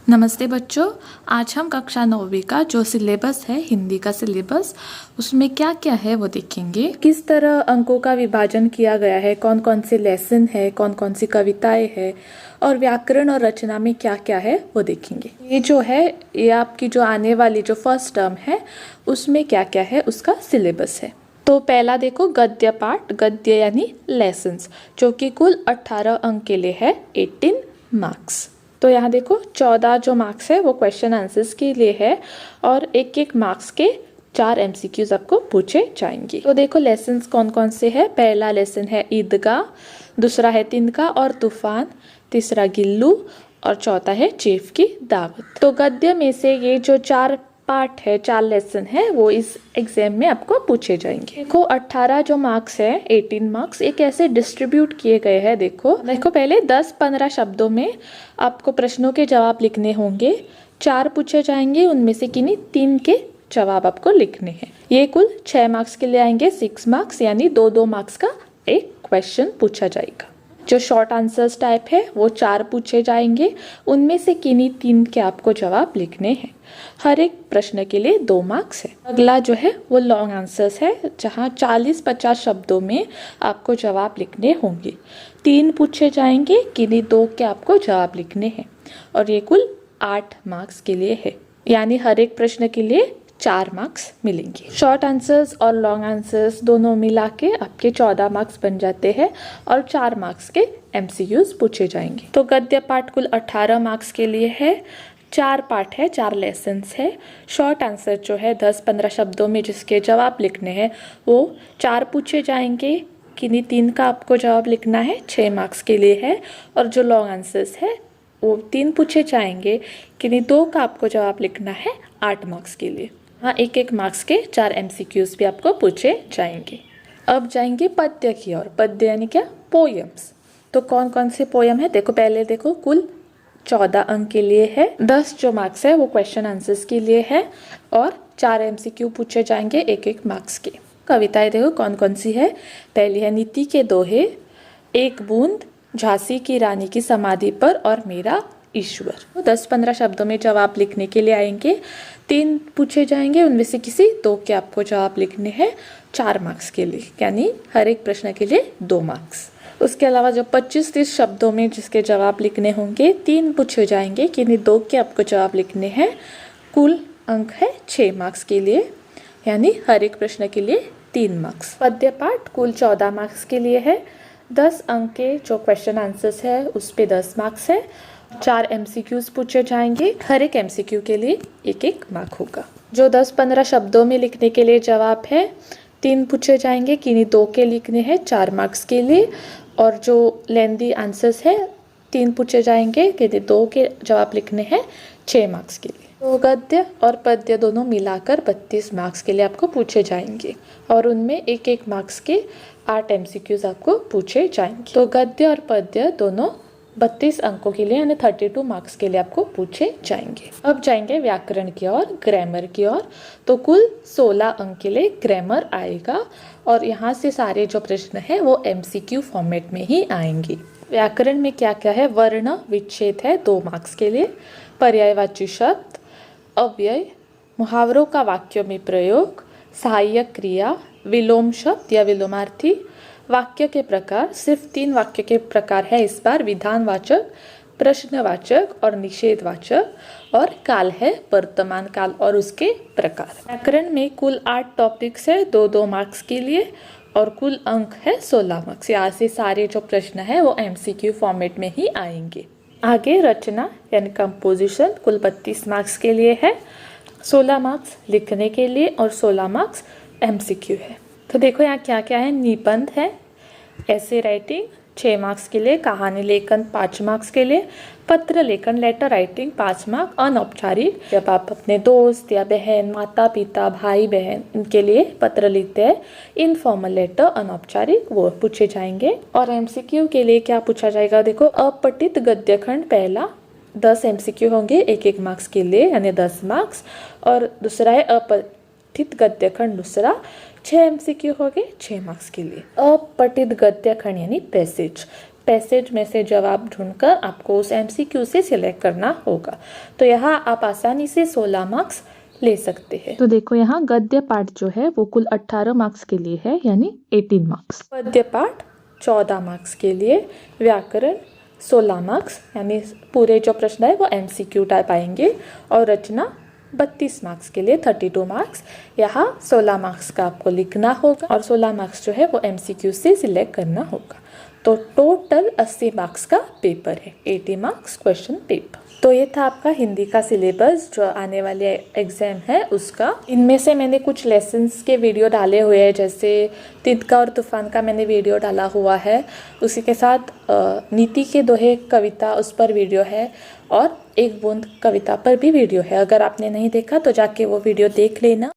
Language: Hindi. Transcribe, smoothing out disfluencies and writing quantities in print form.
नमस्ते बच्चों। आज हम कक्षा 9वीं का जो सिलेबस है, हिंदी का सिलेबस, उसमें क्या क्या है वो देखेंगे। किस तरह अंकों का विभाजन किया गया है, कौन कौन से लेसन है, कौन कौन सी कविताएं है और व्याकरण और रचना में क्या क्या है वो देखेंगे। ये जो है, ये आपकी जो आने वाली जो फर्स्ट टर्म है उसमें क्या क्या है उसका सिलेबस है। तो पहला देखो, गद्य पाठ, गद्य यानी लेसन्स, जो कि कुल 18 अंक के लिए है, 18 मार्क्स। तो यहाँ देखो 14 जो मार्क्स है वो क्वेश्चन आंसर्स के लिए है और एक एक मार्क्स के 4 MCQs आपको पूछे जाएंगे। तो देखो लेसन्स कौन कौन से है। पहला लेसन है ईदगाह, दूसरा है तिनका और तूफान, तीसरा गिल्लू और चौथा है चीफ की दावत। तो गद्य में से ये जो 4 पार्ट है, 4 लेसन है, वो इस एग्जाम में आपको पूछे जाएंगे। देखो 18 जो मार्क्स है, 18 मार्क्स, एक ऐसे डिस्ट्रीब्यूट किए गए हैं। देखो पहले 10-15 शब्दों में आपको प्रश्नों के जवाब लिखने होंगे। 4 पूछे जाएंगे, उनमें से किन्हीं 3 के जवाब आपको लिखने हैं। ये कुल 6 मार्क्स के लिए आएंगे, 6 मार्क्स, यानी 2-2 मार्क्स का एक क्वेश्चन पूछा जाएगा। जो शॉर्ट आंसर्स टाइप है वो 4 पूछे जाएंगे, उनमें से किन्हीं 3 के आपको जवाब लिखने हैं। हर एक प्रश्न के लिए 2 मार्क्स है। अगला जो है वो लॉन्ग आंसर्स है, जहाँ 40-50 शब्दों में आपको जवाब लिखने होंगे। 3 पूछे जाएंगे, किन्हीं 2 के आपको जवाब लिखने हैं और ये कुल 8 मार्क्स के लिए है, यानी हर एक प्रश्न के लिए 4 मार्क्स मिलेंगे। शॉर्ट आंसर्स और लॉन्ग आंसर्स दोनों मिला के आपके 14 मार्क्स बन जाते हैं और 4 मार्क्स के MCQs पूछे जाएंगे। तो गद्य पाठ कुल 18 मार्क्स के लिए है, 4 पार्ट है, 4 लेसन्स है। शॉर्ट आंसर जो है 10-15 शब्दों में जिसके जवाब लिखने हैं वो 4 पूछे जाएंगे, किन्हीं 3 का आपको जवाब लिखना है, 6 मार्क्स के लिए है। और जो लॉन्ग आंसर्स है वो 3 पूछे जाएंगे, किन्हीं 2 का आपको जवाब लिखना है, 8 मार्क्स के लिए। हाँ, एक एक मार्क्स के 4 MCQs भी आपको पूछे जाएंगे। अब जाएंगे पद्य की ओर। पद्य यानी क्या? पोयम्स। तो कौन कौन से पोयम है देखो। पहले देखो कुल 14 अंक के लिए है, 10 जो मार्क्स है वो क्वेश्चन आंसर्स के लिए है और 4 MCQ पूछे जाएंगे एक एक मार्क्स के। कविताएं देखो कौन कौन सी है। पहली है नीति के दोहे, एक बूंद, झांसी की रानी की समाधि पर और मेरा ईश्वर। तो 10-15 शब्दों में जवाब लिखने के लिए आएंगे, 3 पूछे जाएंगे, उनमें से किसी 2 के आपको जवाब लिखने हैं, 4 मार्क्स के लिए, यानी हर एक प्रश्न के लिए 2 मार्क्स। उसके अलावा जो 25-30 शब्दों में जिसके जवाब लिखने होंगे, 3 पूछे जाएंगे, किन्हीं 2 के आपको जवाब लिखने हैं। कुल अंक है 6 मार्क्स के लिए, यानी हर एक प्रश्न के लिए 3 मार्क्स। पद्य पाठ कुल 14 मार्क्स के लिए है, 10 अंक के जो क्वेश्चन आंसर्स है उस पे 10 मार्क्स है, 4 MCQs पूछे जाएंगे, हर एक MCQ के लिए एक एक मार्क होगा। जो 10-15 शब्दों में लिखने के लिए जवाब है, 3 पूछे जाएंगे, किन्हीं 2 के लिखने हैं, 4 मार्क्स के लिए। और जो लेंदी आंसर्स है 3 पूछे जाएंगे, किन्हीं 2 के जवाब लिखने हैं, 6 मार्क्स के लिए। तो गद्य और पद्य दोनों मिलाकर 32 मार्क्स के लिए आपको पूछे जाएंगे और उनमें एक एक मार्क्स के 8 MCQs आपको पूछे जाएंगे। तो गद्य और पद्य दोनों 32 अंकों के लिए, यानी 32 मार्क्स के लिए आपको पूछे जाएंगे। अब जाएंगे व्याकरण की ओर, ग्रामर की ओर। तो कुल 16 अंक के लिए ग्रामर आएगा और यहाँ से सारे जो प्रश्न है वो MCQ फॉर्मेट में ही आएंगे। व्याकरण में क्या क्या है? वर्ण विच्छेद है 2 मार्क्स के लिए, पर्यायवाची शब्द, अव्यय, मुहावरों का वाक्यों में प्रयोग, सहायक क्रिया, विलोम शब्द या विलोमार्थी, वाक्य के प्रकार, सिर्फ 3 वाक्य के प्रकार है इस बार, विधानवाचक, प्रश्नवाचक और निषेधवाचक, और काल है वर्तमान काल और उसके प्रकार। व्याकरण में कुल 8 टॉपिक्स है, 2-2 मार्क्स के लिए और कुल अंक है 16 मार्क्स। यहाँ से सारे जो प्रश्न है वो MCQ फॉर्मेट में ही आएंगे। आगे रचना यानी कंपोजिशन कुल 32 मार्क्स के लिए है, 16 मार्क्स लिखने के लिए और 16 मार्क्स MCQ है। तो देखो यहाँ क्या क्या है। निबंध है, ऐसे राइटिंग 6 मार्क्स के लिए, कहानी लेखन 5 मार्क्स के लिए, पत्र लेखन लेटर राइटिंग 5 मार्क, अनौपचारिक, जब आप अपने दोस्त या बहन, माता पिता, भाई बहन इनके लिए पत्र लिखते हैं, इनफॉर्मल लेटर अनौपचारिक, वो पूछे जाएंगे। और MCQ के लिए क्या पूछा जाएगा देखो। अपठित गद्य खंड पहला 10 MCQ होंगे एक एक मार्क्स के लिए, यानी 10 मार्क्स। और दूसरा है अपठित गद्य खंड दूसरा, 6 MCQ हो गए 6 मार्क्स के लिए। अपठित गद्य खंड यानी पैसेज, पैसेज में से जवाब ढूंढकर आपको उस MCQ से सिलेक्ट करना होगा। तो यहाँ आप आसानी से 16 मार्क्स ले सकते हैं। तो देखो यहाँ गद्य पाठ जो है वो कुल 18 मार्क्स के लिए है, यानी 18 मार्क्स। पद्य पाठ 14 मार्क्स के लिए, व्याकरण 16 मार्क्स, यानी पूरे जो प्रश्न है वो MCQ टाइप आएंगे, और रचना 32 मार्क्स के लिए 32 मार्क्स। यहाँ 16 मार्क्स का आपको लिखना होगा और 16 मार्क्स जो है वो MCQ से सिलेक्ट करना होगा। तो टोटल 80 मार्क्स का पेपर है, 80 मार्क्स क्वेश्चन पेपर। तो ये था आपका हिंदी का सिलेबस जो आने वाले एग्जाम है उसका। इनमें से मैंने कुछ लेसन्स के वीडियो डाले हुए हैं, जैसे तिनका और तूफान का मैंने वीडियो डाला हुआ है, उसी के साथ नीति के दोहे कविता उस पर वीडियो है, और एक बूंद कविता पर भी वीडियो है। अगर आपने नहीं देखा तो जाके वो वीडियो देख लेना।